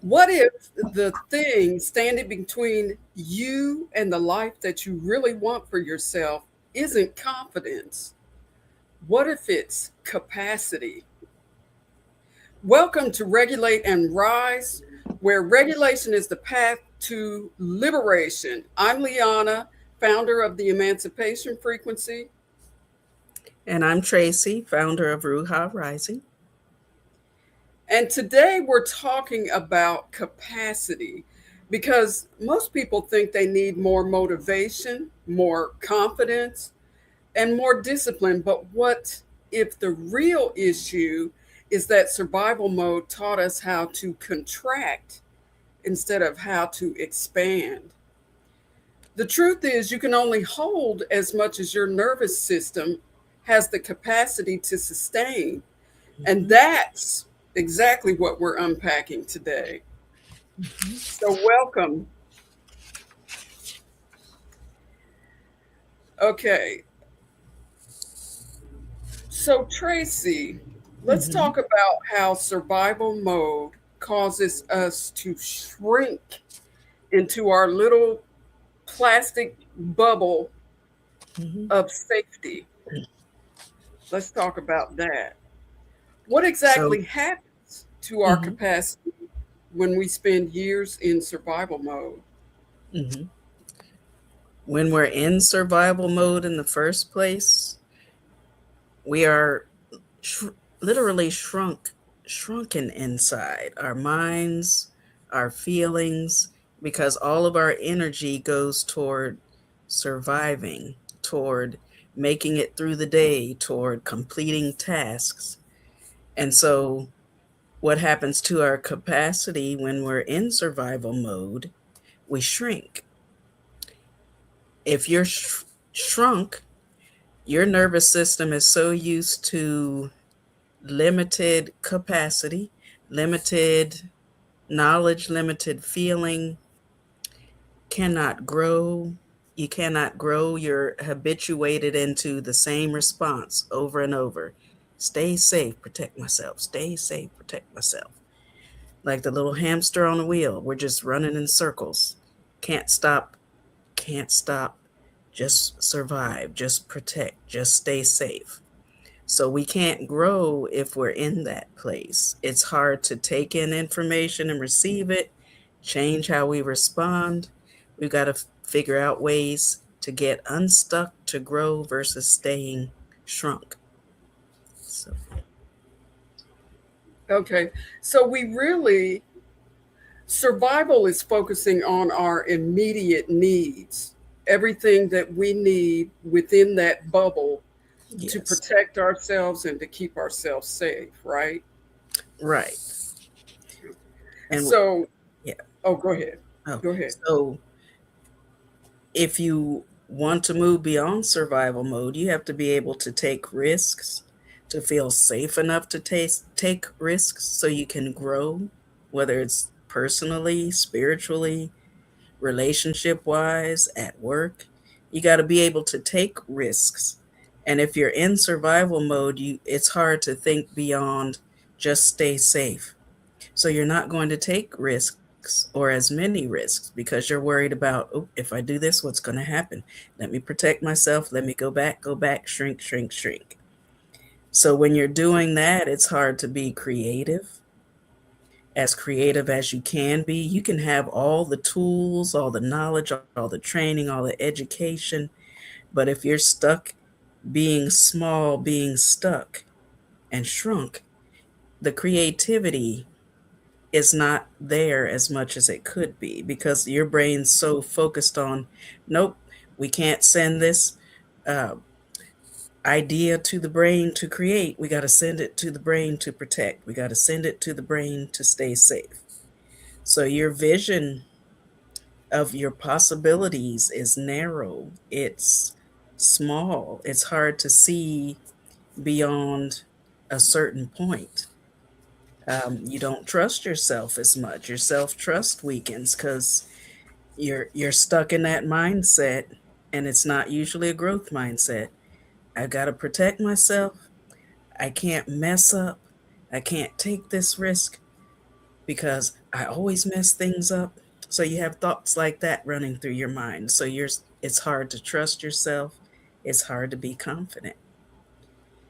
What if the thing standing between you and the life that you really want for yourself isn't confidence? What if it's capacity? Welcome to Regulate and Rise, where regulation is the path to liberation. I'm Lianna, founder of the Emancipation Frequency. And I'm Tracy, founder of Ruha Rising. And today we're talking about capacity because most people think they need more motivation, more confidence, and more discipline. But what if the real issue is that survival mode taught us how to contract instead of how to expand? The truth is, you can only hold as much as your nervous system has the capacity to sustain. And Mhm, that's exactly what we're unpacking today. mhm, So, welcome. Okay. So, Tracy, let's mhm. talk about how survival mode causes us to shrink into our little plastic bubble Mhm. of safety. Let's talk about that. What So, exactly happens to our mhm, capacity when we spend years in survival mode? mhm. When we're in survival mode in the first place, we are sh- literally shrunken inside our minds, our feelings, because all of our energy goes toward surviving, toward making it through the day, toward completing tasks. And so, what happens to our capacity when we're in survival mode? We shrink. If you're shrunk, your nervous system is so used to limited capacity, limited knowledge, limited feeling, cannot grow. You cannot grow. You're habituated into the same response over and over. Stay safe, protect myself. Stay safe, protect myself. Like the little hamster on the wheel, we're just running in circles. Can't stop, can't stop. Just survive, just protect, just stay safe. So we can't grow if we're in that place. It's hard to take in information and receive it, change how we respond. We've got to figure out ways to get unstuck to grow versus staying shrunk. So, Okay. So, we really, survival is focusing on our immediate needs, everything that we need within that bubble to yes, protect ourselves and to keep ourselves safe, right? right. And So, yeah, oh, go ahead. oh, Go ahead. so if you want to move beyond survival mode, you have to be able to take risks, to feel safe enough to take risks so you can grow, whether it's personally, spiritually, relationship wise, at work. You got to be able to take risks. And if you're in survival mode, it's hard to think beyond just stay safe. So you're not going to take risks or as many risks because you're worried about, oh, if I do this, what's going to happen? Let me protect myself. Let me go back, shrink, shrink, shrink. So when you're doing that, it's hard to be creative as you can be. You can have all the tools, all the knowledge, all the training, all the education. But if you're stuck being small, being stuck and shrunk, the creativity is not there as much as it could be because your brain's so focused on, nope, we can't send this uh, idea to the brain to create. We got to send it to the brain to protect. We got to send it to the brain to stay safe. So your vision of your possibilities is narrow. It's small. It's hard to see beyond a certain point. You don't trust yourself as much. Your self trust weakens because you're stuck in that mindset, and it's not usually a growth mindset. I got to protect myself. I can't mess up. I can't take this risk. because I always mess things up. So you have thoughts like that running through your mind. So it's hard to trust yourself. It's hard to be confident.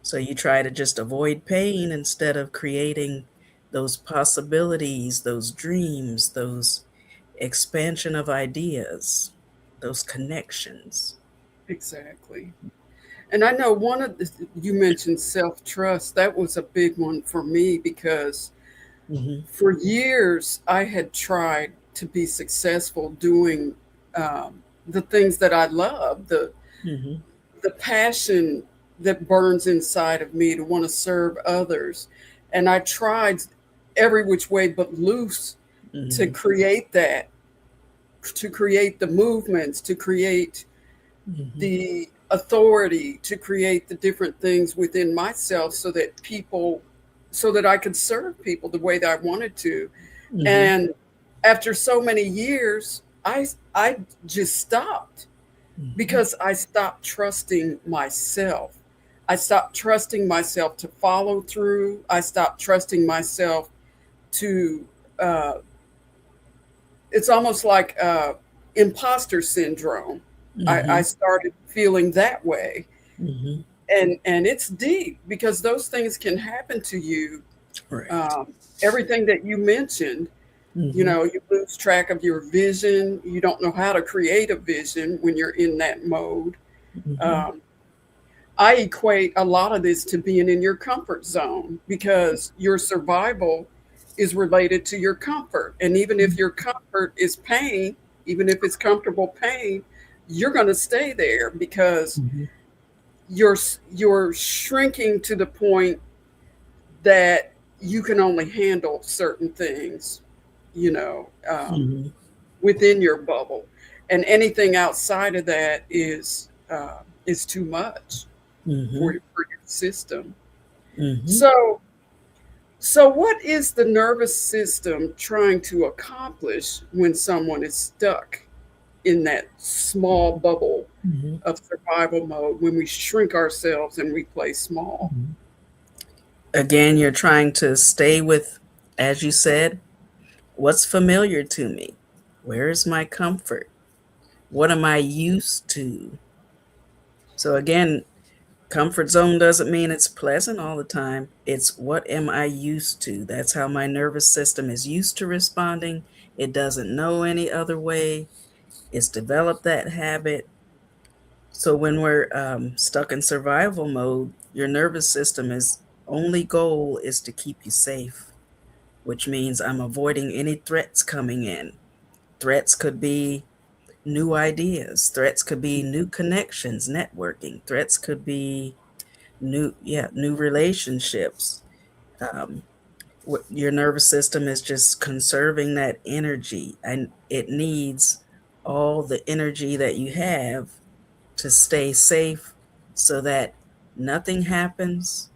So you try to just avoid pain instead of creating those possibilities, those dreams, those expansion of ideas, those connections. Exactly. And I know you mentioned self trust. That was a big one for me because Mm-hmm. for years I had tried to be successful doing um, the things that I love, Mm-hmm. the passion that burns inside of me to want to serve others. And I tried every which way but loose to Mm-hmm. create that, to create the movements, to create Mm-hmm. the authority, to create the different things within myself so that I could serve people the way that I wanted to. Mm-hmm. And after so many years, I just stopped Mm-hmm. because I stopped trusting myself. I stopped trusting myself to follow through. I stopped trusting myself to, uh, it's almost like imposter syndrome. I Mm-hmm. started feeling that way. Mm-hmm. And it's deep because those things can happen to you. Right. Um, Everything that you mentioned, you Mm-hmm. know, you lose track of your vision. You don't know how to create a vision when you're in that mode. Mm-hmm. Um, I equate a lot of this to being in your comfort zone because your survival is related to your comfort. And even if your comfort is pain, even if it's comfortable pain, you're going to stay there because Mm-hmm. you're you're shrinking to the point that you can only handle certain things, you know, Mm-hmm. within your bubble, and anything outside of that is too much Mm-hmm. for your system. Mm-hmm. So, so what is the nervous system trying to accomplish when someone is stuck in that small bubble Mm-hmm. of survival mode when we shrink ourselves and we play small? Mm-hmm. Again, you're trying to stay with, as you said, what's familiar to me? Where is my comfort? What am I used to? So, again, comfort zone doesn't mean it's pleasant all the time. It's what am I used to? That's how my nervous system is used to responding. It doesn't know any other way. It's developed that habit. So, when we're stuck in survival mode, your nervous system is only goal is to keep you safe, which means I'm avoiding any threats coming in. Threats could be new ideas, threats could be new connections, networking, threats could be new relationships. Um, your nervous system is just conserving that energy, and it needs all the energy that you have to stay safe so that nothing happens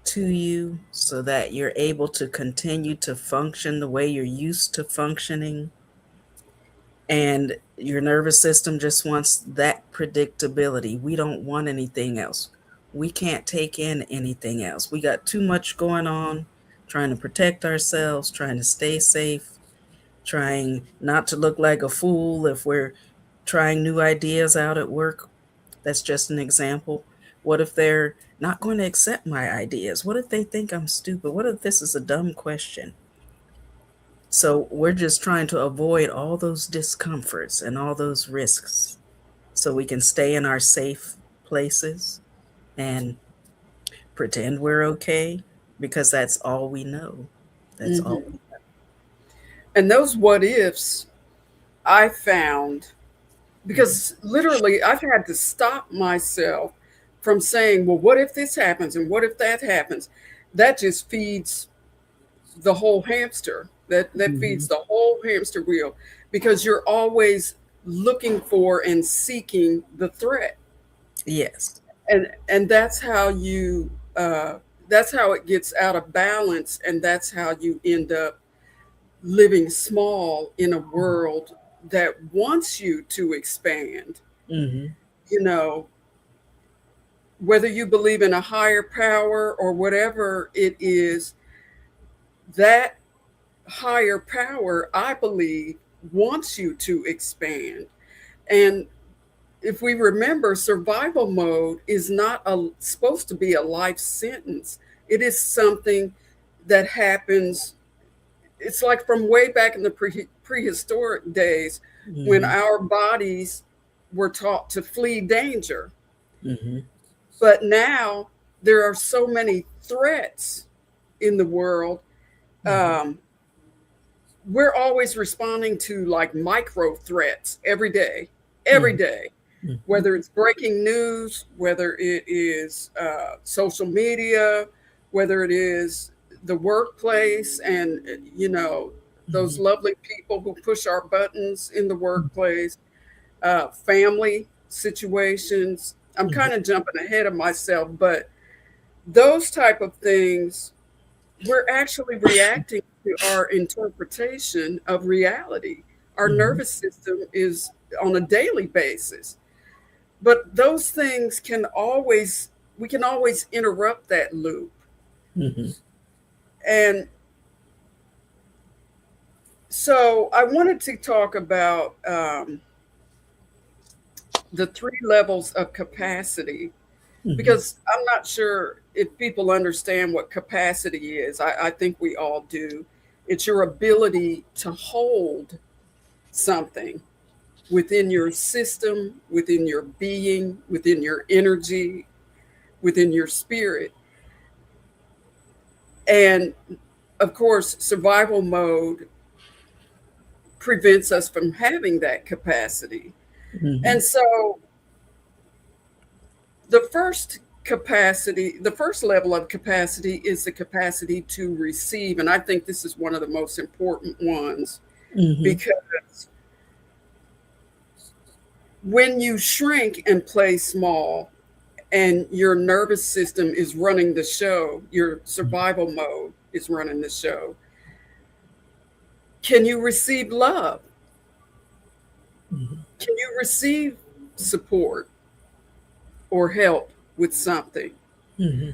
to you, so that you're able to continue to function the way you're used to functioning. And your nervous system just wants that predictability. We don't want anything else. We can't take in anything else. We got too much going on, trying to protect ourselves, trying to stay safe, trying not to look like a fool if we're trying new ideas out at work. That's just an example. What if they're not going to accept my ideas? What if they think I'm stupid? What if this is a dumb question? So we're just trying to avoid all those discomforts and all those risks so we can stay in our safe places and pretend we're okay because that's all we know. That's all. Hmm. And those what ifs I found, because literally I've had to stop myself from saying, well, what if this happens and what if that happens? That just feeds the whole hamster. That Mm-hmm. feeds the whole hamster wheel because you're always looking for and seeking the threat. Yes. And uh that's how it gets out of balance, and that's how you end up living small in a world that wants you to expand. Mm-hmm. You know, whether you believe in a higher power or whatever it is, that higher power, I believe, wants you to expand. And if we remember, survival mode is not supposed to be a life sentence. It is something that happens. It's like from way back in the prehistoric days when Mm-hmm. our bodies were taught to flee danger. Mm-hmm. But now there are so many threats in the world. Mm-hmm. Um, we're always responding to like micro threats every day, Mm-hmm. whether it's breaking news, whether it is social media, whether it is the workplace, and you know those Mm-hmm. lovely people who push our buttons in the workplace, family situations. I'm Mm-hmm. kind of jumping ahead of myself, but those type of things, we're actually reacting to our interpretation of reality. Our Mm-hmm. nervous system is on a daily basis. But those things can always, we can always interrupt that loop. Mm-hmm. And so I wanted to talk about the three levels of capacity Mm-hmm. because I'm not sure if people understand what capacity is. I think we all do. It's your ability to hold something within your system, within your being, within your energy, within your spirit. And of course, survival mode prevents us from having that capacity. Mm-hmm. And so the first the first level of capacity is the capacity to receive. And I think this is one of the most important ones Mm-hmm. because when you shrink and play small, and your nervous system is running the show, your survival mode is running the show. Can you receive love? Mm-hmm. Can you receive support or help with something? Mm-hmm.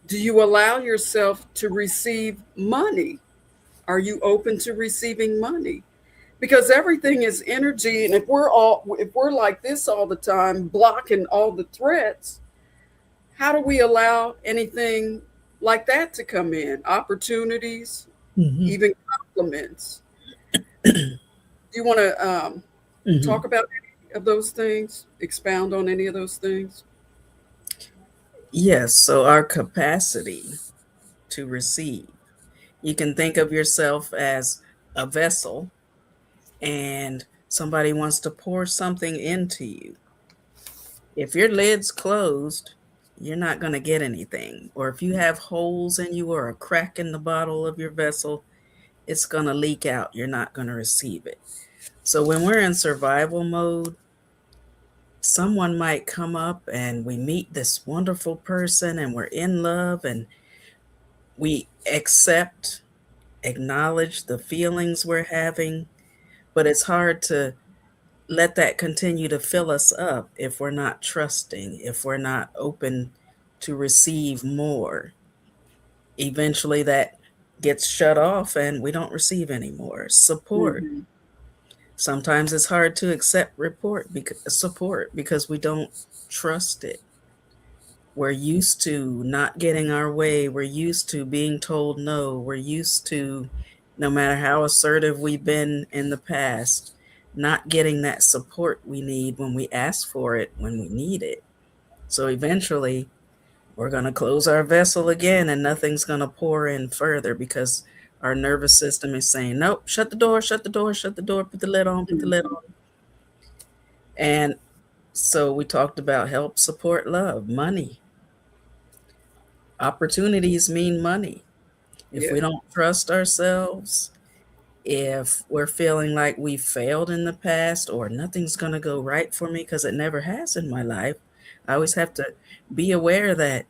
Do you allow yourself to receive money? Are you open to receiving money? Because everything is energy, and if we're like this all the time, blocking all the threats, how do we allow anything like that to come in? Opportunities, Mm-hmm. even compliments. Do you want to Mm-hmm. talk about any of those things? Expound on any of those things? Yes, so our capacity to receive. You can think of yourself as a vessel and somebody wants to pour something into you. If your lid's closed, you're not going to get anything. Or if you have holes in you or a crack in the bottle of your vessel, it's going to leak out. You're not going to receive it. So when we're in survival mode, someone might come up and we meet this wonderful person and we're in love and we accept, acknowledge the feelings we're having, but it's hard to let that continue to fill us up if we're not trusting, if we're not open to receive more. Eventually, that gets shut off and we don't receive any more support. Hmm. Sometimes it's hard to accept support because we don't trust it. We're used to not getting our way. We're used to being told no. We're used to, no matter how assertive we've been in the past, not getting that support we need when we ask for it, when we need it. So eventually, we're going to close our vessel again and nothing's going to pour in further because our nervous system is saying, nope, shut the door, shut the door, shut the door, put the lid on, put the lid Hmm. on. And so we talked about help, support, love, money. Opportunities mean money. If we Yeah. don't trust ourselves, if we're feeling like we failed in the past or nothing's going to go right for me because it never has in my life, I always have to be aware that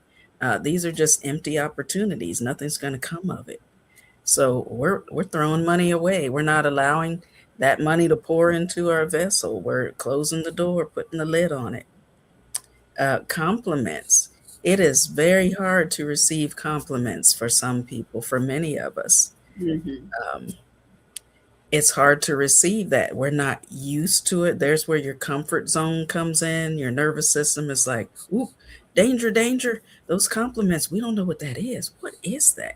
these are just empty opportunities. Nothing's going to come of it. So we're throwing money away. We're not allowing that money to pour into our vessel. We're closing the door, putting the lid on it. Compliments. It is very hard to receive compliments for some people, for many of us. Hmm. Um, it's hard to receive that. We're not used to it. There's where your comfort zone comes in. Your nervous system is like, ooh, danger, danger. Those compliments, we don't know what that is. What is that?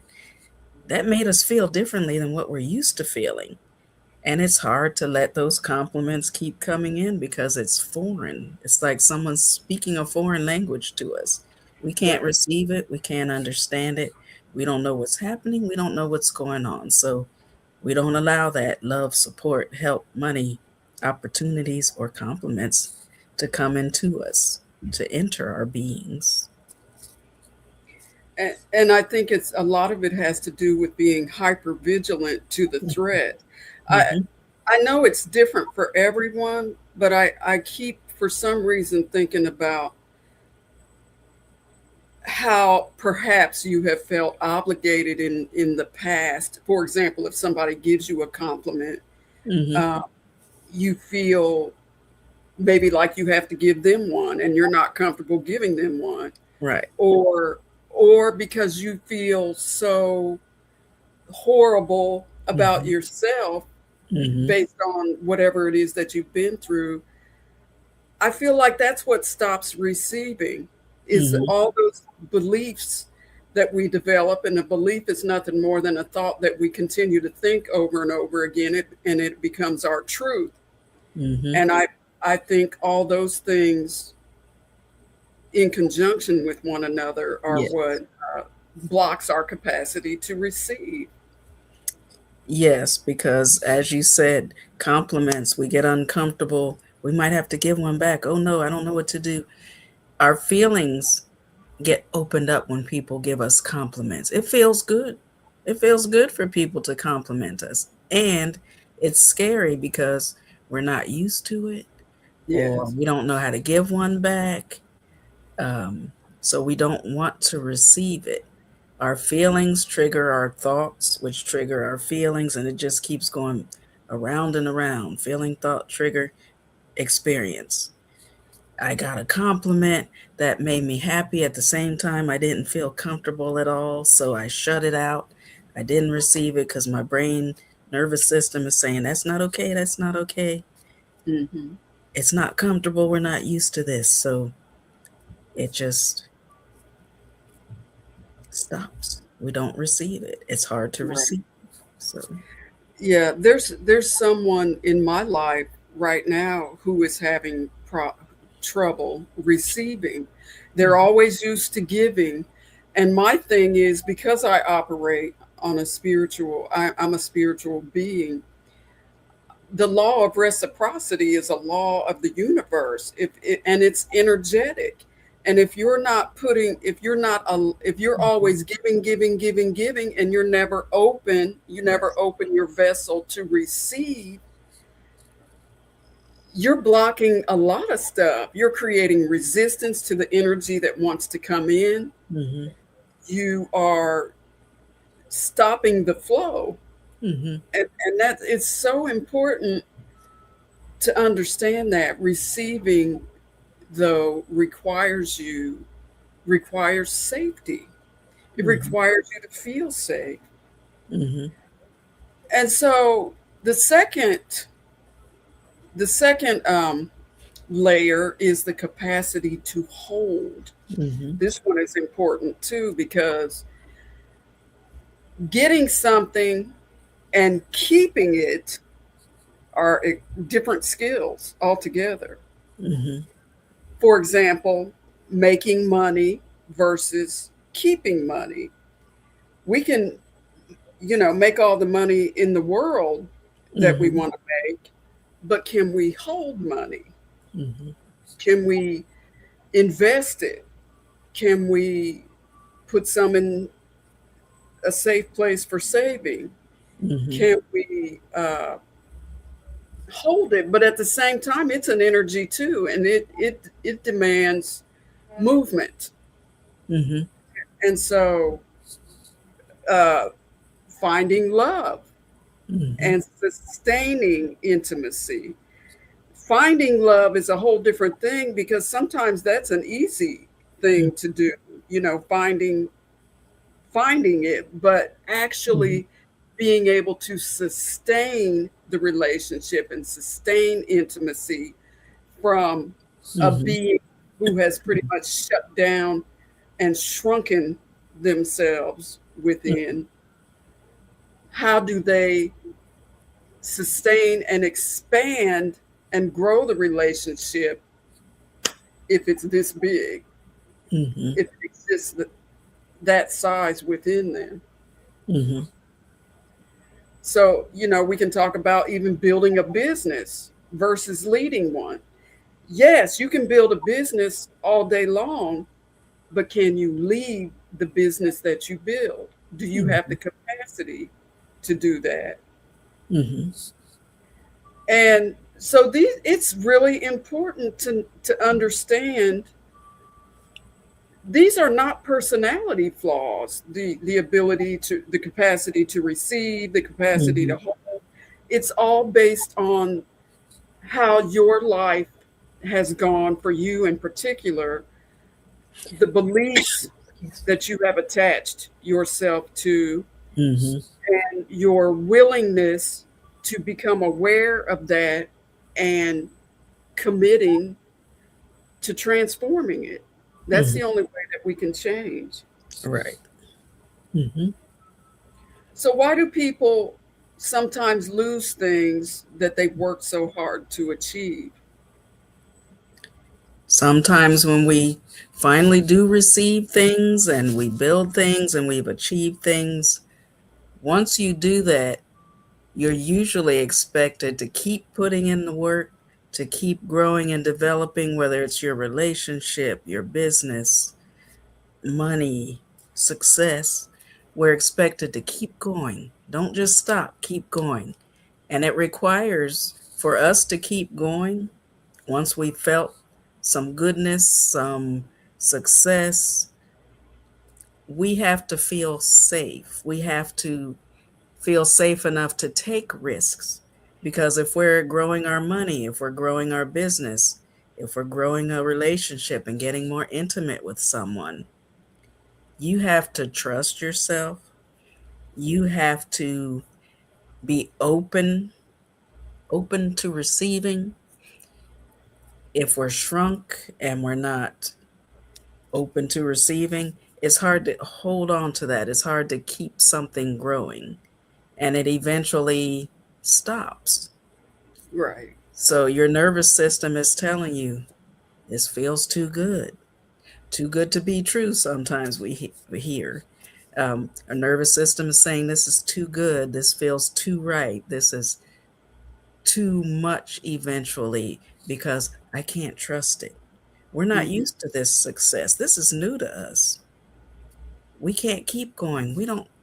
That made us feel differently than what we're used to feeling. And it's hard to let those compliments keep coming in because it's foreign. It's like someone's speaking a foreign language to us. We can't Right. receive it, we can't understand it. We don't know what's happening, we don't know what's going on. So we don't allow that love, support, help, money, opportunities, or compliments to come into us, to enter our beings. And I think it's a lot of it has to do with being hyper vigilant to the threat. I Mm-hmm. I know it's different for everyone, but I keep for some reason thinking about how perhaps you have felt obligated in the past. For example, if somebody gives you a compliment, Mm-hmm. uh, you feel maybe like you have to give them one, and you're not comfortable giving them one, Right. or or because you feel so horrible about Mm-hmm. yourself Mm-hmm. based on whatever it is that you've been through. I feel like that's what stops receiving is Mm-hmm. all those beliefs that we develop, and a belief is nothing more than a thought that we continue to think over and over again, and it becomes our truth. Mm-hmm. And I think all those things in conjunction with one another are Yeah. what blocks our capacity to receive. Yes, because as you said, compliments, we get uncomfortable. We might have to give one back. Oh no, I don't know what to do. Our feelings get opened up when people give us compliments. It feels good. It feels good for people to compliment us. And it's scary because we're not used to it or Yes. we don't know how to give one back. Um, so we don't want to receive it. Our feelings trigger our thoughts, which trigger our feelings, and it just keeps going around and around. Feeling, thought, trigger, experience. I got a compliment that made me happy. At the same time, I didn't feel comfortable at all, so I shut it out. I didn't receive it because my brain nervous system is saying, that's not okay, that's not okay. Hmm. It's not comfortable, we're not used to this. So it just stops. We don't receive it. It's hard to Right. receive. So, Yeah, there's someone in my life right now who is having trouble receiving. They're mhm, always used to giving, and my thing is because I operate on a I'm a spiritual being. The law of reciprocity is a law of the universe. And it's energetic. And if you're mhm, always giving, giving, giving, giving, and you never yes. open your vessel to receive, you're blocking a lot of stuff. You're creating resistance to the energy that wants to come in. Mhm, You are stopping the flow. mhm, And that it's so important to understand that receiving though requires safety. It mhm, requires you to feel safe. mhm, And so the second the second layer is the capacity to hold. mhm, This one is important too because getting something and keeping it are different skills altogether. mhm, For example, making money versus keeping money. We can, make all the money in the world that we mhm, want to make, but can we hold money? mhm, Can we invest it? Can we put some in a safe place for saving? mhm, Can we hold it? But at the same time, it's an energy too, and it demands movement. mhm, And so, uh, finding love mhm, and sustaining intimacy. Finding love is a whole different thing because sometimes that's an easy mhm, thing to do, finding it, but mhm, actually being able to sustain the relationship and sustain intimacy from a Mm-hmm. being who has pretty much shut down and shrunken themselves within. How do they sustain and expand and grow the relationship if it's this big, Mm-hmm. if it exists that size within them? Mm-hmm. So, we can talk about even building a business versus leading one. Yes, you can build a business all day long, but can you lead the business that you build? Do you have the capacity to do that? Mm-hmm. And so it's really important to understand these are not personality flaws. The ability to the capacity to receive, the capacity Mm-hmm. to hold. It's all based on how your life has gone for you in particular, the beliefs that you have attached yourself to, Mm-hmm. and your willingness to become aware of that and committing to transforming it. That's Mm-hmm. the only way that we can change. Right. Mm-hmm. So, why do people sometimes lose things that they've worked so hard to achieve? Sometimes when we finally do receive things and we build things and we've achieved things, once you do that, you're usually expected to keep putting in the work, to keep growing and developing, whether it's your relationship, your business, money, success. We're expected to keep going. Don't just stop, keep going. And it requires for us to keep going once we felt some goodness, some success. We have to feel safe. We have to feel safe enough to take risks. Because if we're growing our money, if we're growing our business, if we're growing a relationship and getting more intimate with someone, you have to trust yourself. You have to be open to receiving. If we're shrunk and we're not open to receiving, it's hard to hold on to that. It's hard to keep something growing and it eventually stops. Right. So your nervous system is telling you this feels too good to be true. Sometimes we hear our nervous system is saying this is too good, this feels too right, this is too much eventually because I can't trust it. We're not Hmm. used to this success. This is new to us. We can't keep going.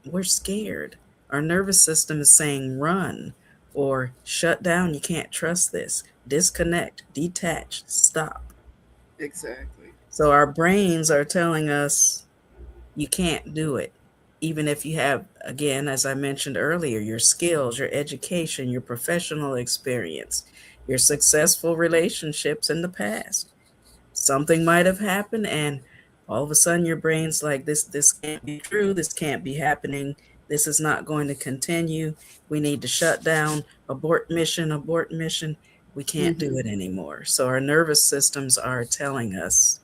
We're scared. Our nervous system is saying run or shut down. You can't trust this. Disconnect, detach, stop. Exactly. So our brains are telling us you can't do it. Even if you have, again, as I mentioned earlier, your skills, your education, your professional experience, your successful relationships in the past. Something might have happened and all of a sudden your brain's like this can't be true, this can't be happening, this is not going to continue, we need to shut down, abort mission, we can't do Hmm. it anymore. So our nervous systems are telling us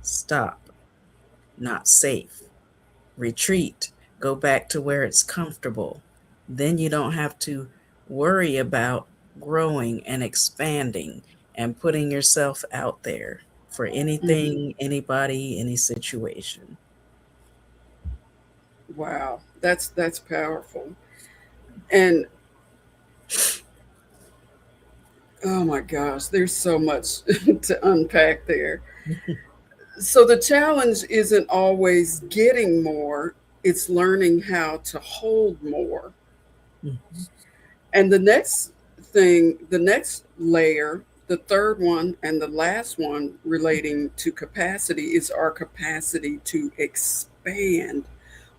stop, not safe, retreat, go back to where it's comfortable. Then you don't have to worry about growing and expanding and putting yourself out there for Hmm. anything, anybody, any situation. Wow, that's powerful. And oh my gosh, there's so much to unpack there. So the challenge isn't always getting more, it's learning how to hold more. Mhm. And the next layer, the third one and the last one relating to capacity is our capacity to expand,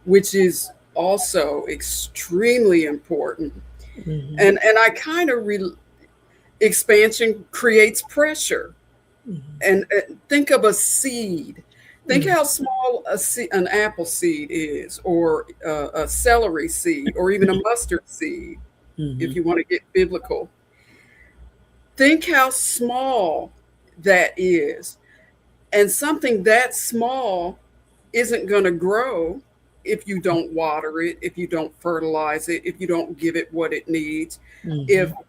which is also extremely important. Mhm. And I kind of expansion creates pressure. Mhm. And think of a seed. Think how small an apple seed is, or a celery seed, or even a mustard seed, Mm-hmm. if you want to get biblical. Think how small that is. And something that small isn't going to grow if you don't water it, if you don't fertilize it, if you don't give it what it needs. If Mm-hmm.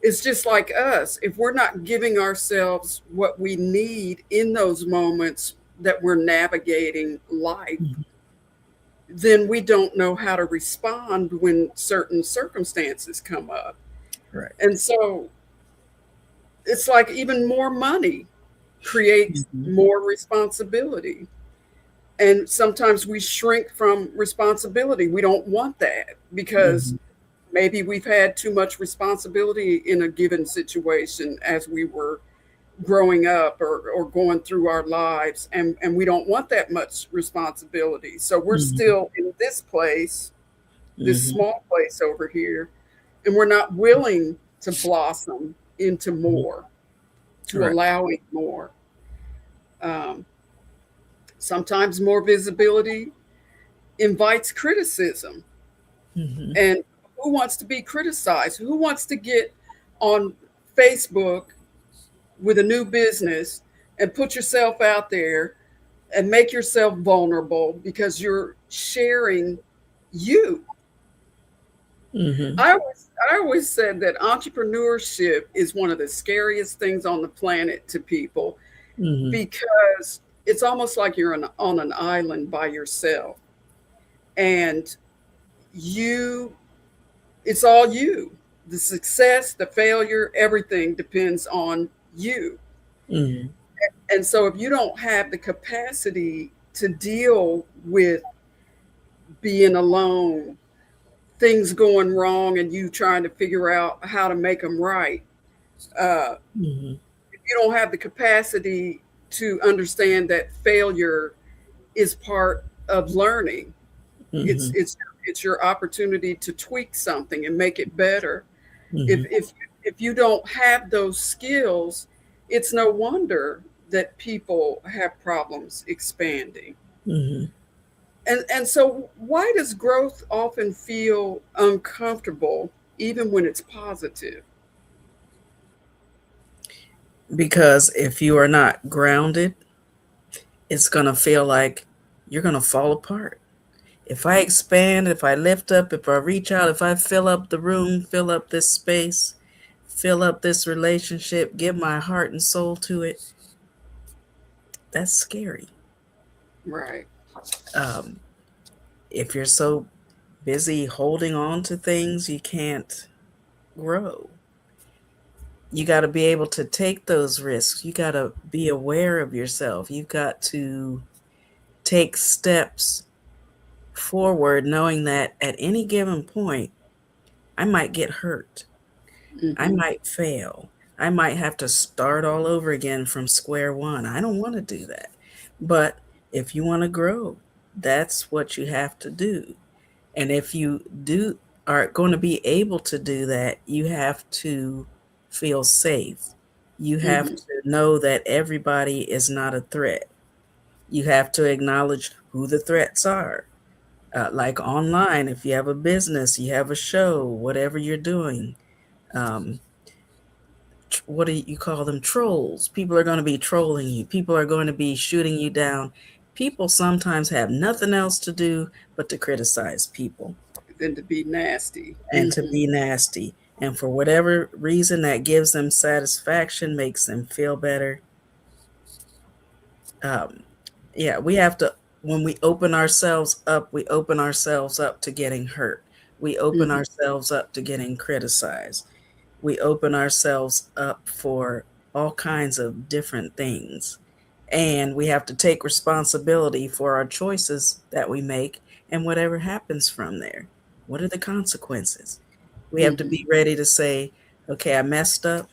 it's just like us, if we're not giving ourselves what we need in those moments that we're navigating life, Mm-hmm. then we don't know how to respond when certain circumstances come up. Right. And so it's like even more money creates Mm-hmm. more responsibility. And sometimes we shrink from responsibility. We don't want that because Mm-hmm. maybe we've had too much responsibility in a given situation as we were growing up, or going through our lives, and we don't want that much responsibility. So we're Mm-hmm. still in this place, this Mm-hmm. small place over here, and we're not willing to blossom into Mm-hmm. more, to Right. allowing more. Um, Sometimes more visibility invites criticism. Mm-hmm. And who wants to be criticized? Who wants to get on Facebook with a new business and put yourself out there and make yourself vulnerable because you're sharing you? Mm-hmm. I always said that entrepreneurship is one of the scariest things on the planet to people, Mm-hmm. because it's almost like you're on an island by yourself, and you it's all you. The success, the failure, everything depends on you. Mm-hmm. And so if you don't have the capacity to deal with being alone, things going wrong, and you trying to figure out how to make them right, uh, Mm-hmm. if you don't have the capacity to understand that failure is part of learning, it's Mm-hmm. it's it's your opportunity to tweak something and make it better. if Mm-hmm. if if you don't have those skills, it's no wonder that people have problems expanding. Mm-hmm. And so why does growth often feel uncomfortable even when it's positive? Because if you are not grounded, it's going to feel like you're going to fall apart. If I expand, if I lift up, if I reach out, if I fill up the room, fill up this space, fill up this relationship, give my heart and soul to it, that's scary. Right. Um, if you're so busy holding on to things, you can't grow. You got to be able to take those risks. You got to be aware of yourself. You've got to take steps forward, knowing that at any given point, I might get hurt. I Hmm. might fail. I might have to start all over again from square one. I don't want to do that. But if you want to grow, that's what you have to do. And if you do are going to be able to do that, you have to feel safe. You have Hmm. to know that everybody is not a threat. You have to acknowledge who the threats are. Like online, if you have a business, you have a show, whatever you're doing, um, what do you call them? Trolls. People are going to be trolling you. People are going to be shooting you down. People sometimes have nothing else to do but to criticize people Than to be nasty. and to Hmm. be nasty. And for whatever reason that gives them satisfaction, makes them feel better. Um, yeah, we have to, when we open ourselves up, we open ourselves up to getting hurt. We open Hmm. ourselves up to getting criticized. We open ourselves up for all kinds of different things. And we have to take responsibility for our choices that we make and whatever happens from there. What are the consequences? We have to Hmm. be ready to say, okay, I messed up.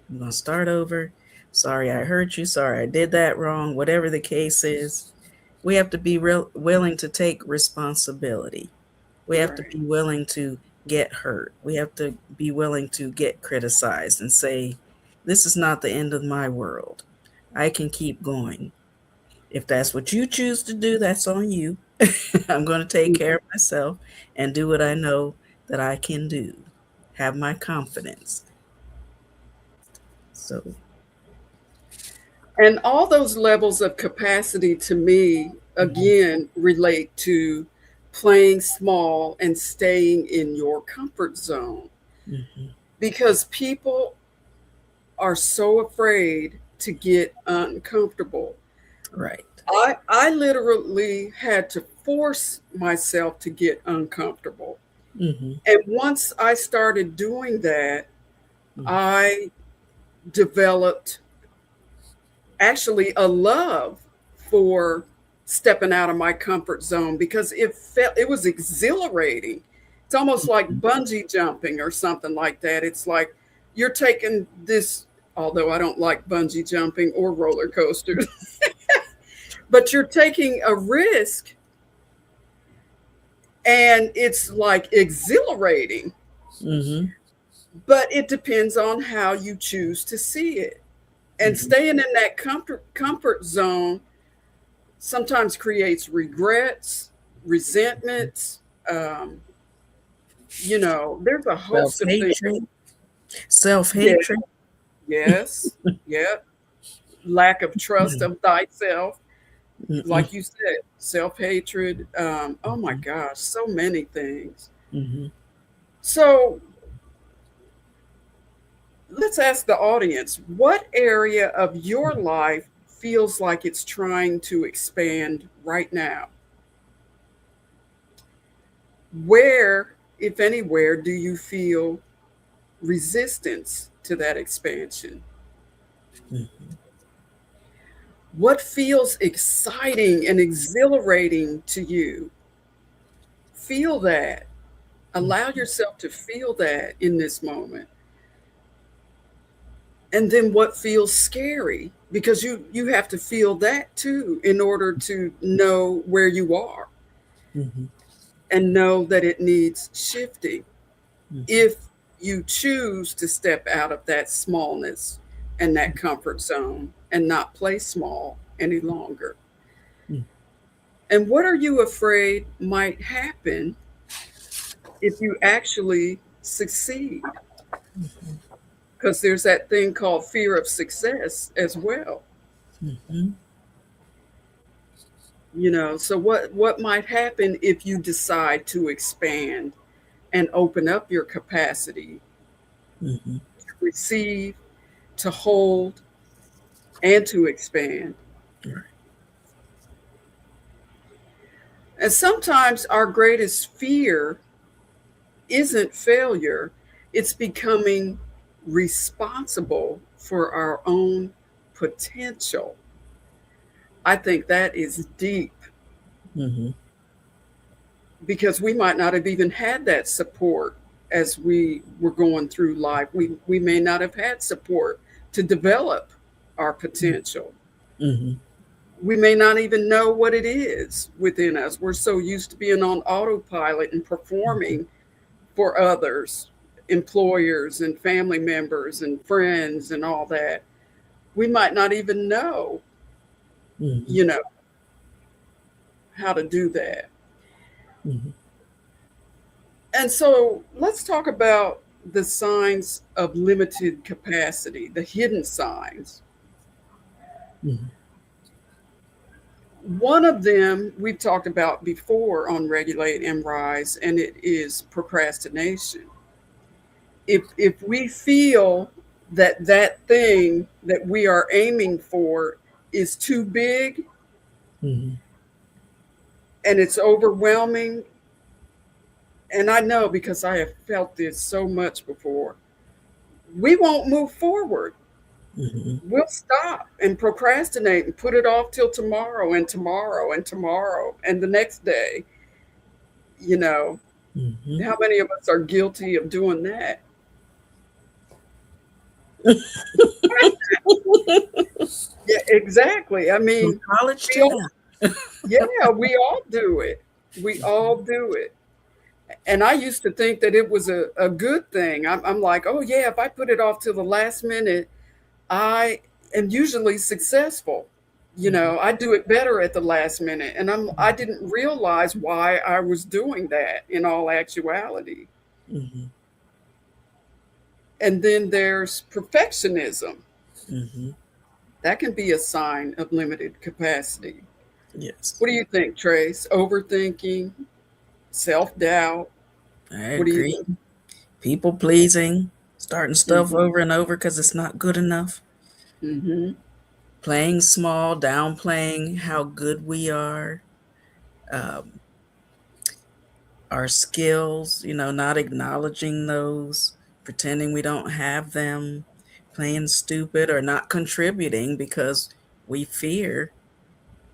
I'm going to start over. Sorry I hurt you. Sorry I did that wrong. Whatever the case is, we have to be willing to take responsibility. We have to Right. be willing to get hurt. We have to be willing to get criticized and say, this is not the end of my world. I can keep going. If that's what you choose to do, that's on you. I'm going to take care of myself and do what I know that I can do. Have my confidence. So, And all those levels of capacity to me, mhm, again, relate to playing small and staying in your comfort zone mhm, because people are so afraid to get uncomfortable. right. I literally had to force myself to get uncomfortable. Hmm. And once I started doing that, Hmm. I developed actually a love for stepping out of my comfort zone because it was exhilarating. It's almost like bungee jumping or something like that. It's like you're taking this, although I don't like bungee jumping or roller coasters, but you're taking a risk and it's like exhilarating, Hmm. but it depends on how you choose to see it. And Hmm. staying in that comfort zone sometimes creates regrets, resentments. Um, there's a Self host of things. hatred. Self Yeah, hatred. yes, yeah. Lack of trust of thyself, Hmm. like you said, self hatred. Oh my gosh, so many things. Hmm. So let's ask the audience what area of your life feels like it's trying to expand right now? Where, if anywhere, do you feel resistance to that expansion? What feels exciting and exhilarating to you? Feel that. Allow yourself to feel that in this moment. And then what feels scary? Because you have to feel that too in order to know where you are Hmm. and know that it needs shifting. Hmm. If you choose to step out of that smallness and that comfort zone and not play small any longer. And what are you afraid might happen if you actually succeed? Because there's that thing called fear of success as well. Hmm. So what might happen if you decide to expand and open up your capacity Hmm. to receive, to hold, and to expand? Right. And sometimes our greatest fear isn't failure, it's becoming responsible for our own potential. I think that is deep Hmm. because we might not have even had that support as we were going through life. We may not have had support to develop our potential. Hmm. We may not even know what it is within us. We're so used to being on autopilot and performing for others, employers and family members and friends and all that. We might not even know, Hmm. you know, how to do that. Hmm. And so let's talk about the signs of limited capacity, the hidden signs. Hmm. One of them we've talked about before on Regulate and Rise, and it is procrastination. If we feel that that thing that we are aiming for is too big Hmm. and it's overwhelming, and I know because I have felt this so much before, we won't move forward. Hmm. We'll stop and procrastinate and put it off till tomorrow and tomorrow and tomorrow and the next day. You know, Hmm. how many of us are guilty of doing that? Yeah, exactly. I From mean, college we to all, now. yeah, we all do it. We all do it. And I used to think that it was a good thing. I'm like, oh, yeah, if I put it off till the last minute, I am usually successful. Mhm. I do it better at the last minute, and I didn't realize why I was doing that in all actuality. Mhm. And then there's perfectionism. Mhm. That can be a sign of limited capacity. Yes, What do you think, Trace? Overthinking, self-doubt. I What do you agree. People pleasing, starting think? stuff over and over because it's not good enough, Mm-hmm. playing small, downplaying how good we are, um, our skills, not acknowledging those, pretending we don't have them, playing stupid or not contributing because we fear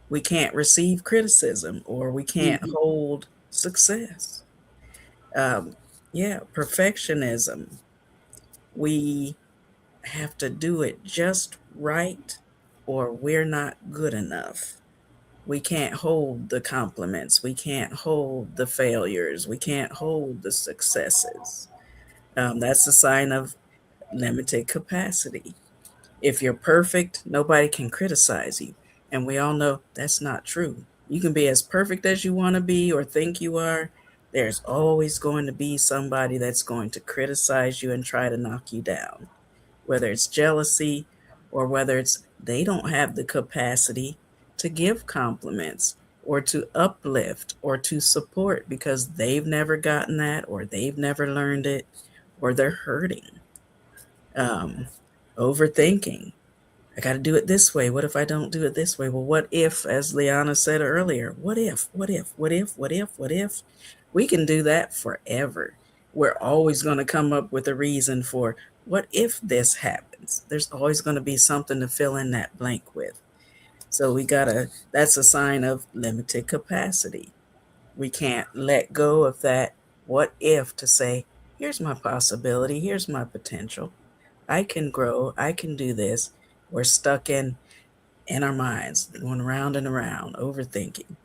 we can't receive criticism or we can't Mm-hmm. hold success. Um, yeah, perfectionism. We have to do it just right or we're not good enough. We can't hold the compliments. We can't hold the failures. We can't hold the successes. That's a sign of limited capacity. If you're perfect, nobody can criticize you. And we all know that's not true. You can be as perfect as you want to be or think you are. There's always going to be somebody that's going to criticize you and try to knock you down, whether it's jealousy or whether it's they don't have the capacity to give compliments or to uplift or to support because they've never gotten that or they've never learned it or they're hurting. Um, Overthinking. I got to do it this way. What if I don't do it this way? Well, what if, as Liana said earlier, what if, what if, what if, what if, what if? We can do that forever. We're always going to come up with a reason for what if this happens. There's always going to be something to fill in that blank with. So that's a sign of limited capacity. We can't let go of that what if to say, here's my possibility, here's my potential. I can grow, I can do this. We're stuck in our minds, going around and around, overthinking.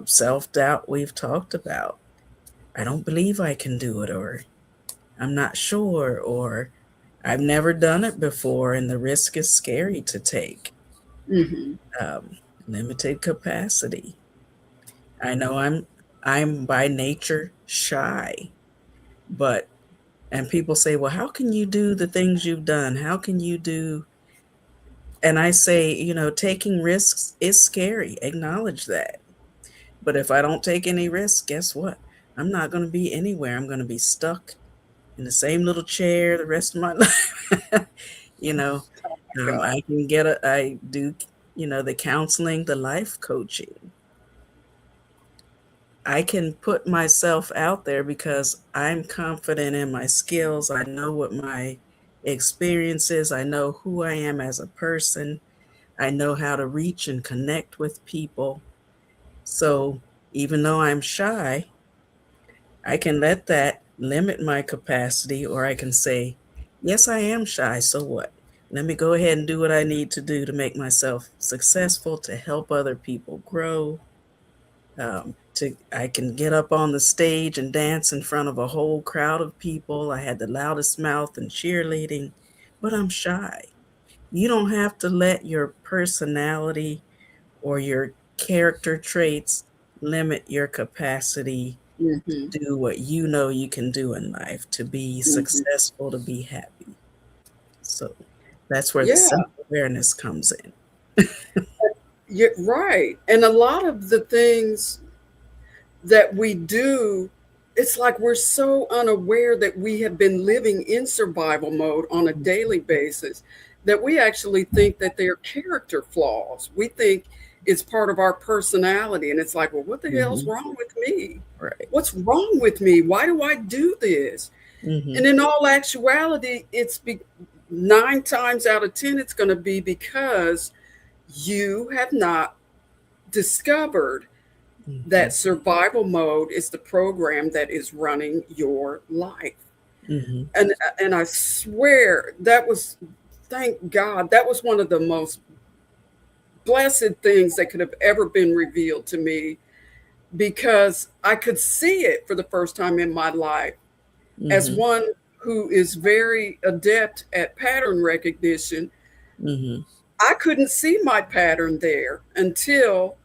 Self doubt, we've talked about. I don't believe I can do it, or I'm not sure, or I've never done it before, and the risk is scary to take. Mm-hmm. Um, Limited capacity. I know I'm by nature shy, but and people say, well, how can you do the things you've done? How can you do? And I say, taking risks is scary. Acknowledge that. But if I don't take any risks, guess what? I'm not going to be anywhere. I'm going to be stuck in the same little chair the rest of my life. you know, God. I do, the counseling, the life coaching. I can put myself out there because I'm confident in my skills. I know what my experience is. I know who I am as a person. I know how to reach and connect with people. So even though I'm shy, I can let that limit my capacity, or I can say, yes, I am shy. So what? Let me go ahead and do what I need to do to make myself successful, to help other people grow. I can get up on the stage and dance in front of a whole crowd of people. I had the loudest mouth and cheerleading, but I'm shy. You don't have to let your personality or your character traits limit your capacity Mm-hmm. to do what you know you can do in life, to be Mm-hmm. successful, to be happy. So that's where the Yeah, self awareness comes in. you're right. And a lot of the things that we do, it's like we're so unaware that we have been living in survival mode on a daily basis that we actually think that they're character flaws. We think it's part of our personality. And it's like, well, what the hell's Hmm. wrong with me? Right. What's wrong with me? Why do I do this? Hmm. And in all actuality, 9 times out of 10, it's going to be because you have not discovered Hmm. that survival mode is the program that is running your life. Hmm. And I swear that was, thank God, that was one of the most blessed things that could have ever been revealed to me, because I could see it for the first time in my life as Hmm. one who is very adept at pattern recognition. Hmm. I couldn't see my pattern there until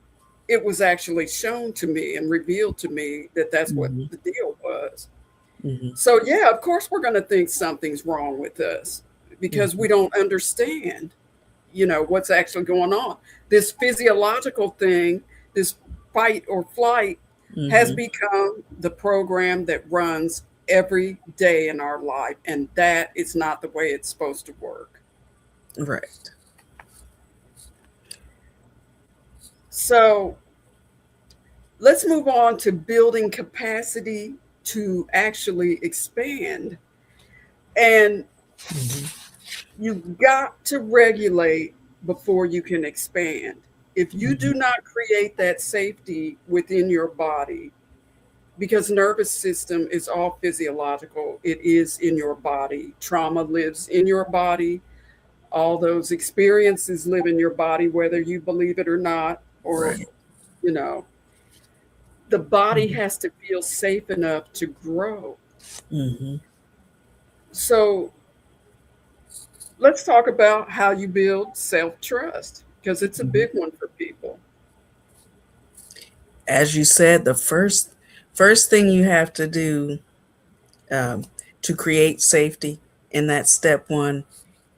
it was actually shown to me and revealed to me that that's what Mm-hmm. the deal was. Mm-hmm. So, yeah, of course, we're going to think something's wrong with us because Mm-hmm. we don't understand, what's actually going on. This physiological thing, this fight or flight, has Mm-hmm. become the program that runs every day in our life. And that is not the way it's supposed to work. Right. So, let's move on to building capacity to actually expand. And Mm-hmm. you've got to regulate before you can expand. If you Mm-hmm. do not create that safety within your body, because nervous system is all physiological, it is in your body. Trauma lives in your body. All those experiences live in your body, whether you believe it or not, or, Right. you know, the body Mm-hmm. has to feel safe enough to grow. Mm-hmm. So let's talk about how you build self trust because it's a Mm-hmm. big one for people. As you said, the first thing you have to do, um, to create safety in that step one,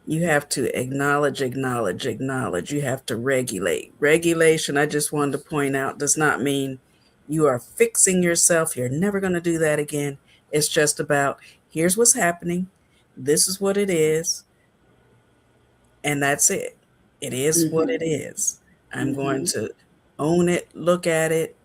you have to acknowledge, acknowledge, acknowledge. You have to regulate. Regulation, I just wanted to point out, does not mean you are fixing yourself. You're never going to do that again. It's just about here's what's happening. This is what it is. And that's it. It is what Hmm. it is. I'm going Hmm. to own it, look at it,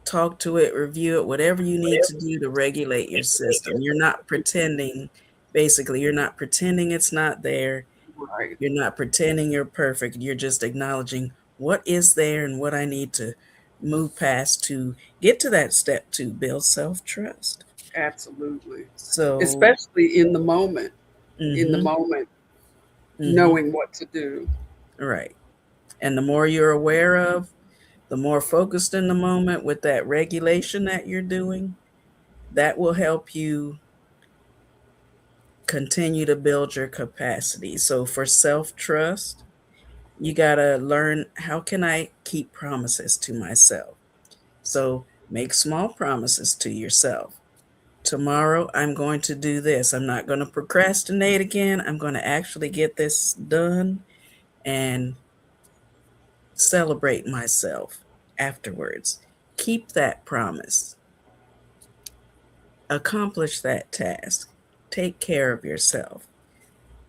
talk to it, review it, whatever you need to do to regulate your system. You're not pretending, basically, you're not pretending it's not there. Right. You're not pretending you're perfect. You're just acknowledging what is there and what I need to move past to get to that step to build self trust. Absolutely. So, Especially in the moment, in the mm-hmm, moment, mm-hmm, knowing what to do. right. And the more you're aware of, the more focused in the moment with that regulation that you're doing, that will help you continue to build your capacity. So, for self trust, you got to learn how can I keep promises to myself? So make small promises to yourself. Tomorrow, I'm going to do this. I'm not going to procrastinate again. I'm going to actually get this done and celebrate myself afterwards. Keep that promise, accomplish that task, take care of yourself.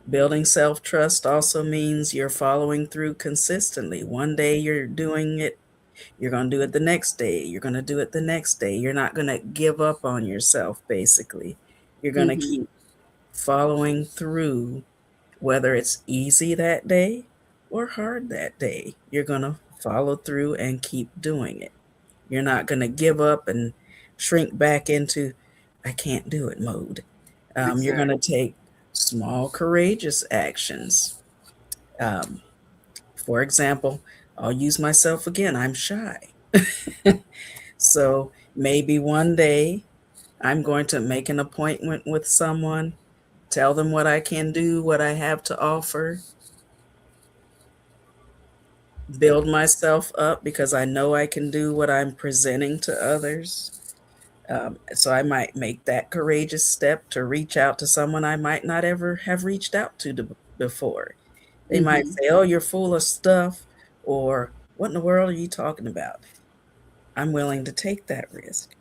Building self trust also means you're following through consistently. One day you're doing it, you're going to do it the next day. You're going to do it the next day. You're not going to give up on yourself, basically. You're going to Hmm. keep following through, whether it's easy that day or hard that day. You're going to follow through and keep doing it. You're not going to give up and shrink back into, I can't do it mode. You're going Exactly. to take small, courageous actions. Um, for example, I'll use myself again. I'm shy. So maybe one day I'm going to make an appointment with someone, tell them what I can do, what I have to offer, build myself up because I know I can do what I'm presenting to others. So I might make that courageous step to reach out to someone I might not ever have reached out to before. They might Hmm. say, "Oh, you're full of stuff," or "What in the world are you talking about?" I'm willing to take that risk.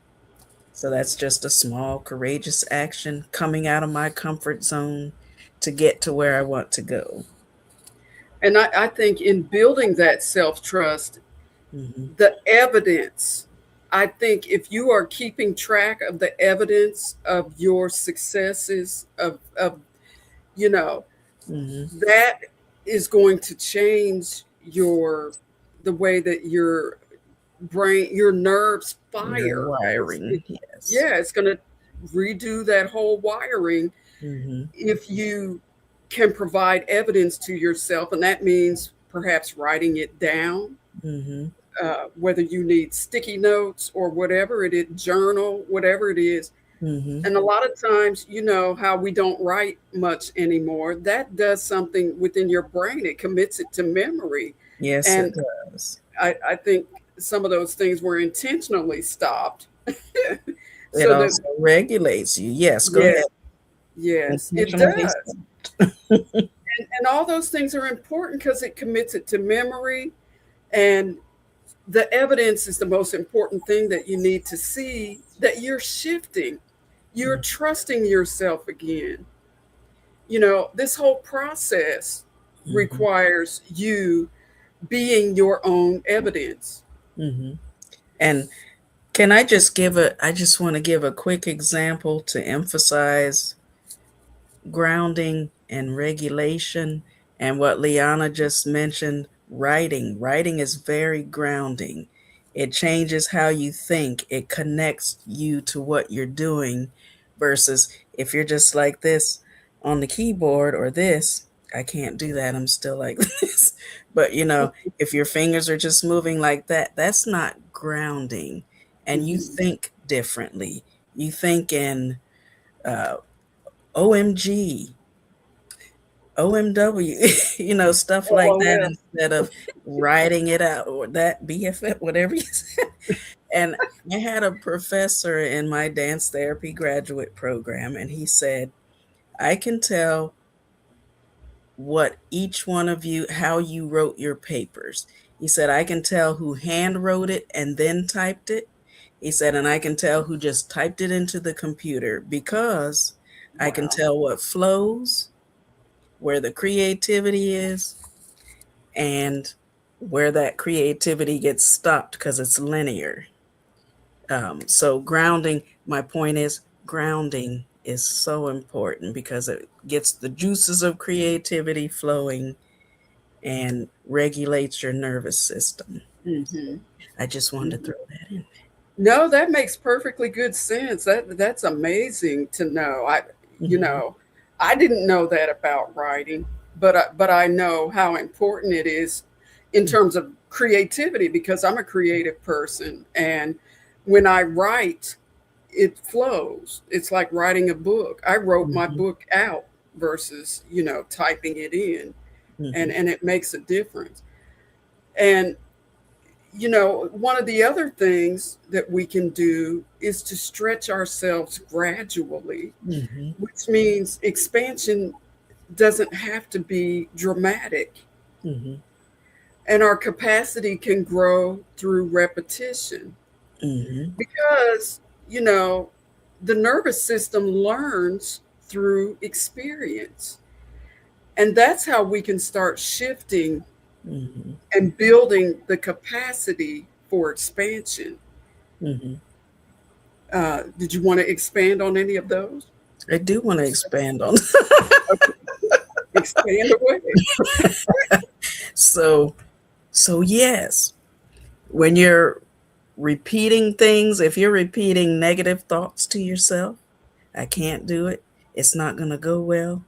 So that's just a small, courageous action coming out of my comfort zone to get to where I want to go. And I think in building that self trust, Hmm. the evidence, I think if you are keeping track of the evidence of your successes, of you know, Hmm. that is going to change the way that your brain, your nerves Your fire. wiring, yes. Yeah, it's going to redo that whole wiring Hmm. if you can provide evidence to yourself. And that means perhaps writing it down, whether you need sticky notes or whatever it is, journal, whatever it is. Mm-hmm. And a lot of times, you know, how we don't write much anymore, that does something within your brain. It commits it to memory. Yes, And it does. I think some of those things were intentionally stopped. It So that, also regulates you. Yes, go yes, ahead. yes, it Intentionally does. stopped. And all those things are important because it commits it to memory. And the evidence is the most important thing that you need to see that you're shifting, you're trusting yourself again. You know, this whole process Mm-hmm. requires you being your own evidence. Mm-hmm. And can I just give a, I just want to give a quick example to emphasize grounding and regulation. And what Liana just mentioned, writing. Writing is very grounding. It changes how you think, it connects you to what you're doing, versus if you're just like this on the keyboard or this. I can't do that. I'm still like this. But you know, if your fingers are just moving like that, that's not grounding. And you Mhm. think differently. You think in uh, OMG, OMW, you know, stuff like that LOL. instead of writing it out or that BFF, whatever you said. And I had a professor in my dance therapy graduate program, and he said, I can tell what each one of you, how you wrote your papers. He said, I can tell who hand wrote it and then typed it. He said, and I can tell who just typed it into the computer because I can Wow. tell what flows, where the creativity is, and where that creativity gets stopped because it's linear. So, grounding, my point is, grounding is so important because it gets the juices of creativity flowing and regulates your nervous system. Hmm. I just wanted to Hmm. throw that in. No, that makes perfectly good sense. That's amazing to know. You Mm-hmm. know, I didn't know that about writing, but I know how important it is in terms of creativity because I'm a creative person, and when I write, it flows. It's like writing a book. I wrote my Mm-hmm. book out versus, you know, typing it in, Mm-hmm. and it makes a difference. And you know, one of the other things that we can do is to stretch ourselves gradually, Mm-hmm. which means expansion doesn't have to be dramatic. Mm-hmm. And our capacity can grow through repetition Mm-hmm. because, you know, the nervous system learns through experience. And that's how we can start shifting Mm-hmm. and building the capacity for expansion. Mm-hmm. Did you want to expand on any of those? I do want to expand on. Okay, expand away. so, so yes, when you're repeating things, if you're repeating negative thoughts to yourself, I can't do it, it's not going to go well.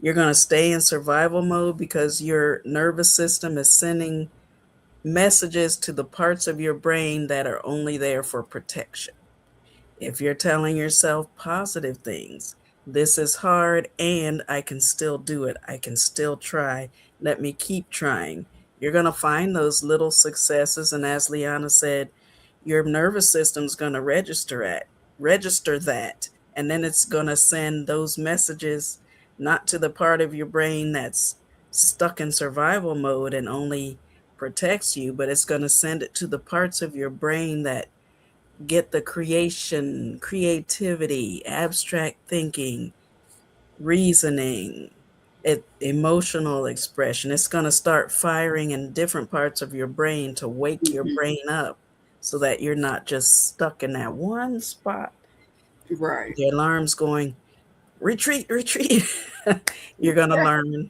You're going to stay in survival mode because your nervous system is sending messages to the parts of your brain that are only there for protection. If you're telling yourself positive things, this is hard and I can still do it, I can still try, let me keep trying, you're going to find those little successes. And as Liana said, your nervous system's going to register that. And then it's going to send those messages not to the part of your brain that's stuck in survival mode and only protects you, but it's going to send it to the parts of your brain that get the creation, creativity, abstract thinking, reasoning, emotional expression. It's going to start firing in different parts of your brain to wake your Mhm. brain up so that you're not just stuck in that one spot. Right. The alarm's going, retreat, retreat. You're going to learn,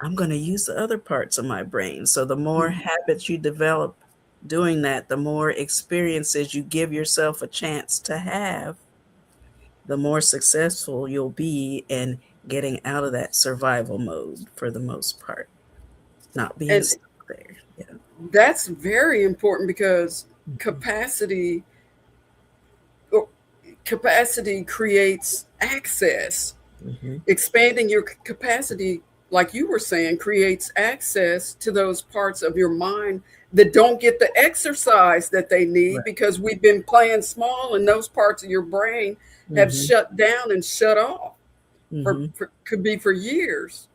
I'm going to use the other parts of my brain. So the more Mhm. habits you develop doing that, the more experiences you give yourself a chance to have, the more successful you'll be in getting out of that survival mode for the most part, not being And stuck there. Yeah. that's very important because Mhm. capacity oh, capacity creates access. Mm-hmm. Expanding your capacity, like you were saying, creates access to those parts of your mind that don't get the exercise that they need Right. because we've been playing small and those parts of your brain have Mm-hmm. shut down and shut off Mm-hmm. for could be for years,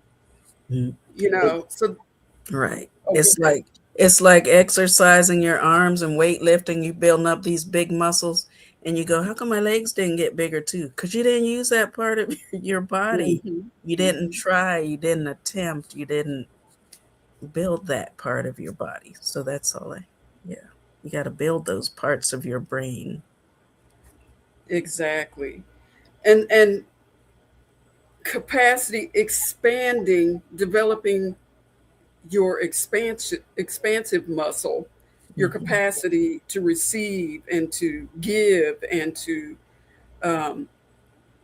Mm-hmm. so Right. oh, go It's ahead. like it's like exercising your arms and weightlifting. You building up these big muscles, and you go, "How come my legs didn't get bigger too?" Because you didn't use that part of your body. Hmm. You didn't Hmm. try. You didn't attempt. You didn't build that part of your body. So that's all. Yeah. You got to build those parts of your brain. Exactly. And capacity expanding, developing your expansive muscle, your Mm-hmm. capacity to receive and to give and to um,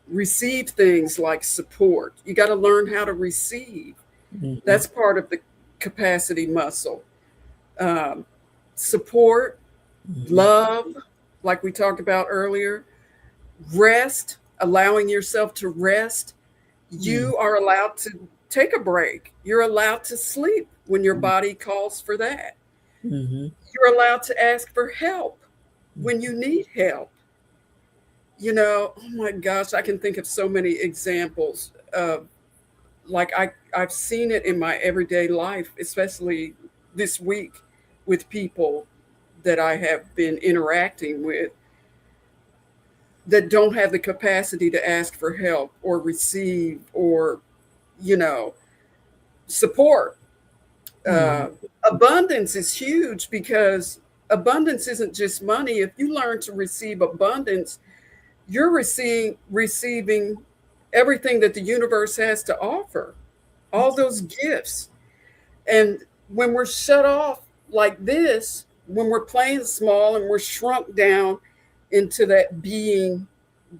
receive things like support. You got to learn how to receive. Mm-hmm. That's part of the capacity muscle. Um, Support, Mm-hmm. love, like we talked about earlier, rest, allowing yourself to rest. You are allowed to take a break. You're allowed to sleep when your body calls for that. Mm-hmm. You're allowed to ask for help when you need help. Oh my gosh, I can think of so many examples of, like, I've seen it in my everyday life, especially this week with people that I have been interacting with that don't have the capacity to ask for help or receive or, you know, support. Mm-hmm. Uh, Abundance is huge because abundance isn't just money. If you learn to receive abundance, you're receiving everything that the universe has to offer, all those gifts. And when we're shut off like this, when we're playing small and we're shrunk down into that being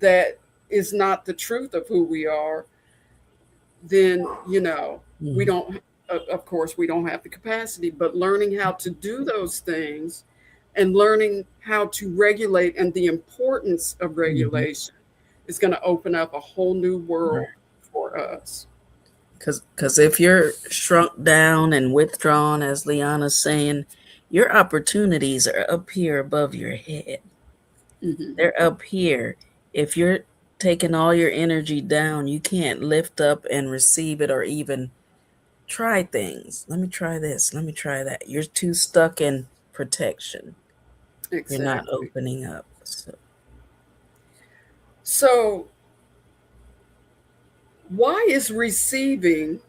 that is not the truth of who we are, then, we Mm-hmm. don't, of course, we don't have the capacity, but learning how to do those things and learning how to regulate and the importance of Mm-hmm. regulation is going to open up a whole new Right. world for us. Because if you're shrunk down and withdrawn, as Liana's saying, your opportunities are up here above your head. Hmm. They're up here. If you're taking all your energy down, you can't lift up and receive it or even try things. Let me try this. Let me try that. You're too stuck in protection. You're not Exactly. opening up. So, So, why is receiving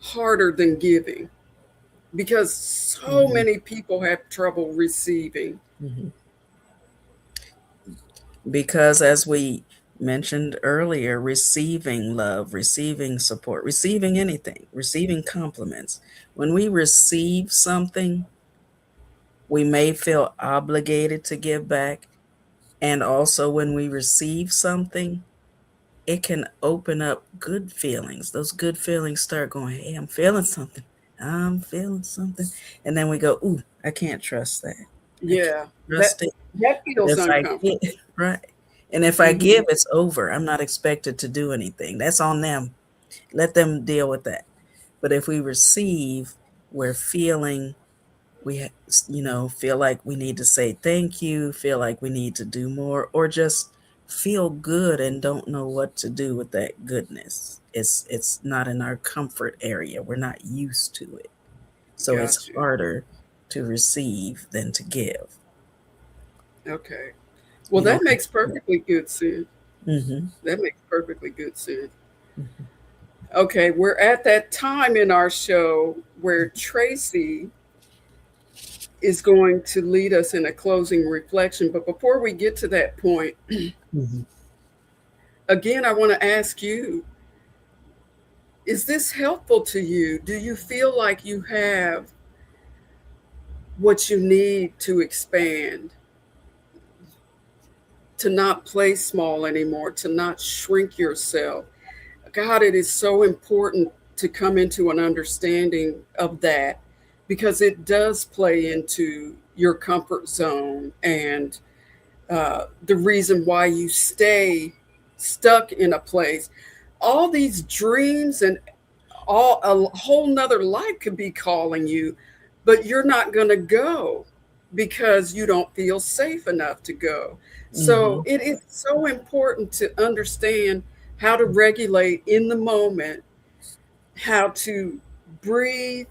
harder than giving? Because so mhm, many people have trouble receiving. mhm. Because as we mentioned earlier, receiving love, receiving support, receiving anything, receiving compliments. When we receive something, we may feel obligated to give back. And also, when we receive something, it can open up good feelings. Those good feelings start going, hey, I'm feeling something. I'm feeling something. And then we go, ooh, I can't trust that. I can't Yeah, that trust it. that But feels if I get uncomfortable. right, and if I Hmm. give, it's over. I'm not expected to do anything. That's on them. Let them deal with that. But if we receive, we're feeling feel like we need to say thank you, feel like we need to do more, or just feel good and don't know what to do with that goodness. It's not in our comfort area. We're not used to it. So it's Got you. harder to receive than to give. Okay. Well, You that don't have makes to. perfectly good sense. Mm-hmm. That makes perfectly good sense. Mm-hmm. Okay, we're at that time in our show where Tracy is going to lead us in a closing reflection. But before we get to that point, Mm-hmm. again, I want to ask you, is this helpful to you? Do you feel like you have what you need to expand, to not play small anymore, to not shrink yourself? God, it is so important to come into an understanding of that because it does play into your comfort zone and the reason why you stay stuck in a place. All these dreams and all a whole nother life could be calling you, but you're not going to go because you don't feel safe enough to go. So Mm-hmm. it is so important to understand how to regulate in the moment, how to breathe,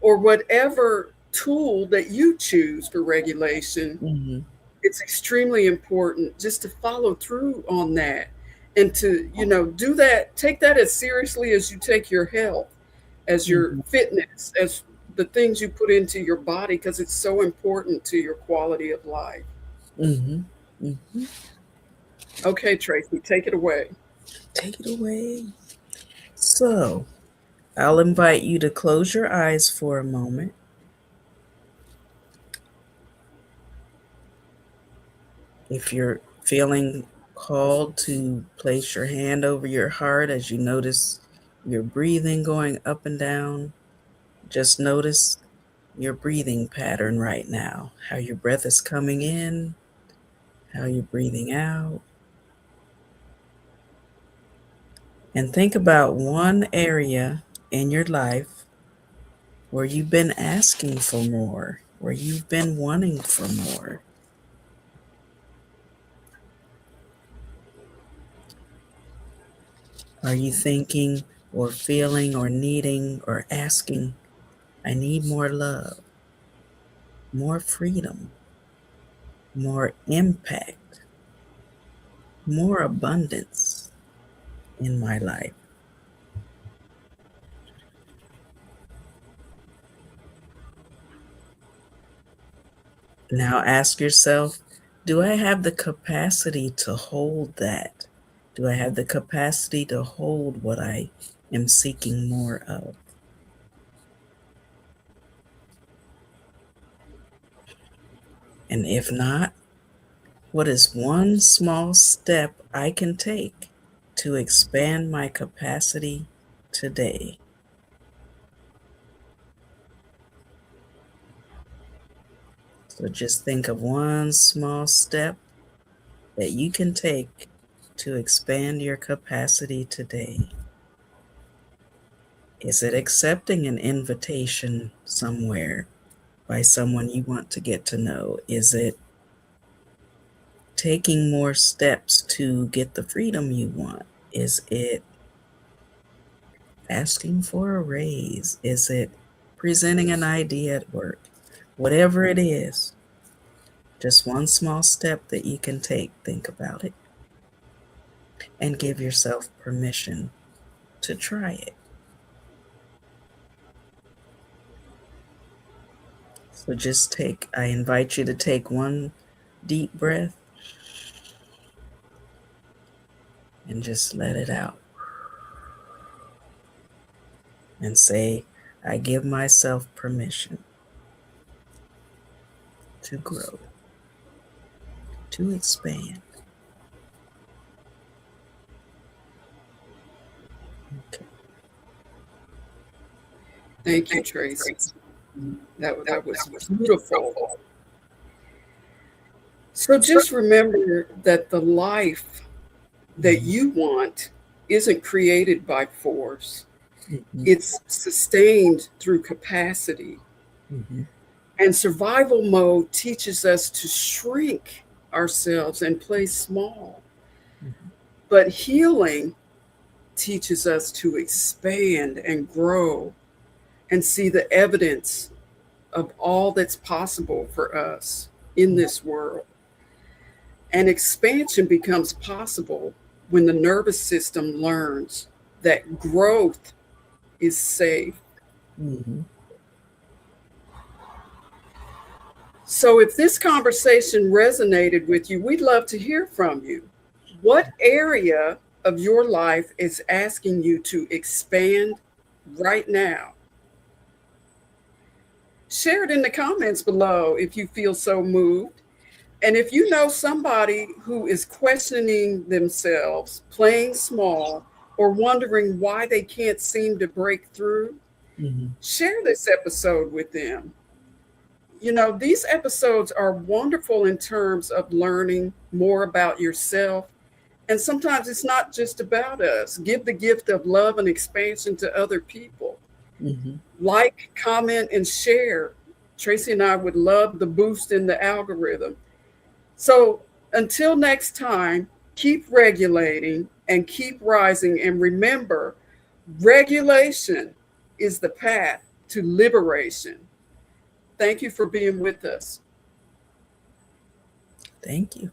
or whatever tool that you choose for regulation. Mm-hmm. It's extremely important just to follow through on that, and to, do that, take that as seriously as you take your health, as your Mm-hmm. fitness, as the things you put into your body, because it's so important to your quality of life. Mm-hmm. Mm-hmm. Okay, Tracy, take it away. Take it away. So, I'll invite you to close your eyes for a moment. If you're feeling called to place your hand over your heart as you notice your breathing going up and down, just notice your breathing pattern right now, how your breath is coming in, how you're breathing out. And think about one area in your life where you've been asking for more, where you've been wanting for more. Are you thinking or feeling or needing or asking, I need more love, more freedom, more impact, more abundance in my life? Now ask yourself, do I have the capacity to hold that? Do I have the capacity to hold what I am seeking more of? And if not, what is one small step I can take to expand my capacity today? So just think of one small step that you can take to expand your capacity today. Is it accepting an invitation somewhere by someone you want to get to know? Is it taking more steps to get the freedom you want? Is it asking for a raise? Is it presenting an idea at work? Whatever it is, just one small step that you can take, think about it and give yourself permission to try it. So just I invite you to take one deep breath and just let it out and say, I give myself permission to grow, to expand. Okay. Thank you, Tracy. That was beautiful. So just remember that the life that Mhm. you want isn't created by force. Mhm. It's sustained through capacity. Mhm. And survival mode teaches us to shrink ourselves and play small. Mhm. But healing teaches us to expand and grow and see the evidence of all that's possible for us in this world. And expansion becomes possible when the nervous system learns that growth is safe. Mhm. So, if this conversation resonated with you, we'd love to hear from you. What area of your life is asking you to expand right now? Share it in the comments below if you feel so moved. And if you know somebody who is questioning themselves, playing small, or wondering why they can't seem to break through, Mhm. share this episode with them. These episodes are wonderful in terms of learning more about yourself. And sometimes it's not just about us. Give the gift of love and expansion to other people. Mm-hmm. Like, comment, and share. Tracy and I would love the boost in the algorithm. So until next time, keep regulating and keep rising. And remember, regulation is the path to liberation. Thank you for being with us. Thank you.